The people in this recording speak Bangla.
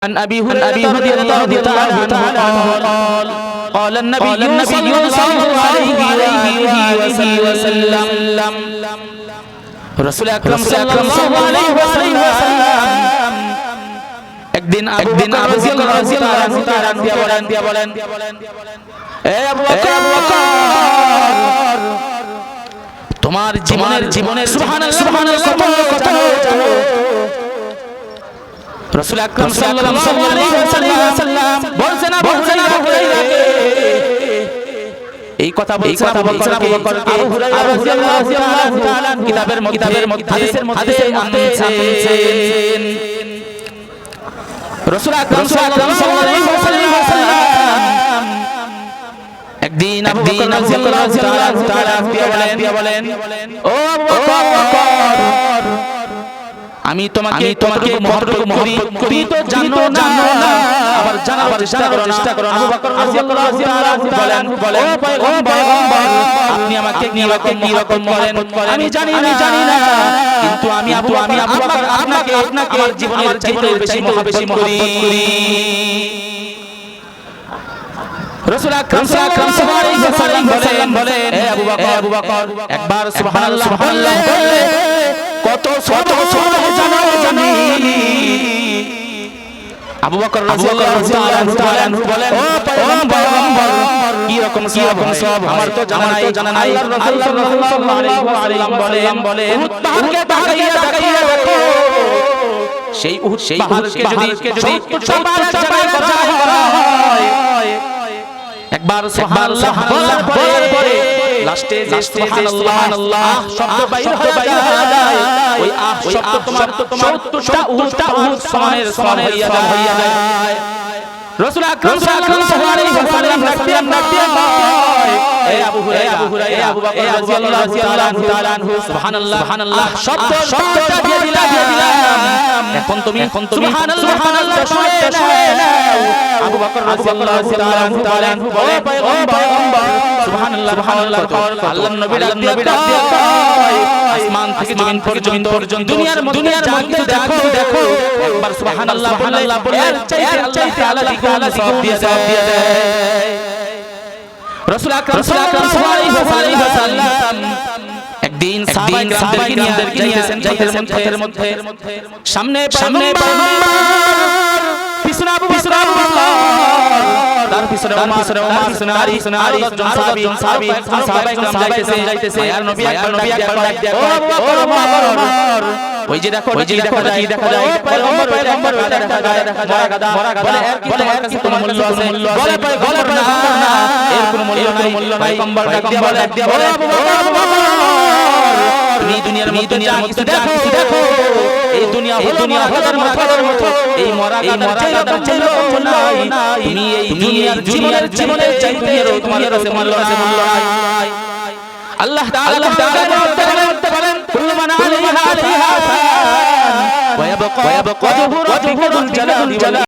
عن أبي هريرة رضي الله تعالى عنه قال النبي صلى الله عليه وسلم رسول أكرم صلى الله عليه وسلم একদিন আবু বকর রাদিয়াল্লাহু তাআলা দিয়া বলেন এ আবু বকর তোমার জীবনের সুবহানাল্লাহ কত রাসূল আকরাম সাল্লাল্লাহু আলাইহি ওয়াসাল্লাম বলছেন এই কথা বলছেন আবু বকর আবু হুরায়রা রাদিয়াল্লাহু তাআলা কিতাবের মধ্যে হাদিসের মধ্যে আনছেন রাসূল আকরাম সাল্লাল্লাহু আলাইহি ওয়াসাল্লাম একদিন আবু বকর রাদিয়াল্লাহু তাআলা দিয়া বলেন ও আবু বকর আমি তোমাকে মহব্বত করি তো জানো না আবার জানার চেষ্টা করো আবু বকর রাদিয়াল্লাহু তাআলা বলেন ও পয়গম্বর আপনি আমাকে কি রকম বলেন আমি জানি না কিন্তু আমি আবু বকর আপনাকে আমার জীবনের চাইতে বেশি মহব্বত করি রাসূল আকরাম সাল্লাল্লাহু আলাইহি ওয়াসাল্লাম বলেন হে আবু বকর একবার সুবহানাল্লাহ বললে কত জানি আবু বকর রাদিয়াল্লাহু তাআলা বলেন ও পয়গম্বর কি রকম সওয়াব আমার তো জানা নাই আল্লাহর রাসূল সাল্লাল্লাহু আলাইহি ওয়াসাল্লাম বলেন পাহাড়কে তাকাইয়া দেখো সেই উহুদ পাহাড়কে যদি 70 করা হয় একবার সুবহানাল্লাহ বলার পরে লাস্টে যে সুবহানাল্লাহ শব্দ বাইর হয়ে যায় ওই শব্দ তোমার 70টা উহুদ সমানের হইয়া যায় রাসূল আকরাম সাল্লাল্লাহু আলাইহি ওয়াসাল্লাম ডাকতেন এ আবু হুরায়রা এ আবু বকর রাদিয়াল্লাহু তাআলা আনহু সুবহানাল্লাহ শব্দটা দিয়ে দিলাম এখন তুমি সুবহানাল্লাহ শুনে নাও আবু বকর রাদিয়াল্লাহু তাআলা আনহু বলে ও পয়গম্বর সুবহানাল্লাহ আল্লাহর নবী ডাক দিয়ে আসমান থেকে জমিন পর্যন্ত দুনিয়ার মধ্যে দেখো একবার সুবহানাল্লাহ বলে এর চাইতে আল্লাহ সওয়াব দিয়ে দেয় রাসূল আকরাম সাল্লাল্লাহু আলাইহি ওয়াসাল্লাম একদিন সাহাবায়ে কিরামদেরকে নিয়ে যাইতেছেন মধ্যে সামনে পিছনে আবু বকর তার পিছনে ওমর পিছনে আলী জন সাহাবী সাহাবায়ে কিরাম যাইতেছে আর নবী একবার ও ওমর ওই যে দেখো দেখা যায় পয়গম্বর মরা গাদা বলে এর কি কোনো মূল্য আছে বলে পয়গম্বর না এর কোনো মূল্য নাই পয়গম্বর ডাক দিয়ে বলে আবু বকর তুমি দুনিয়ার মধ্যে দেখো এই দুনিয়া হলো মতো এই মরা গাদার চাইতে নাই তুমি এই জীবনের চাইতে তোমার কাছে মূল্য নাই আল্লাহ তাআলা বলেন কুল্লু মান আলাইহা ফান ওয়া ইয়াবকা ওয়াজহু রাব্বিকুল জালালি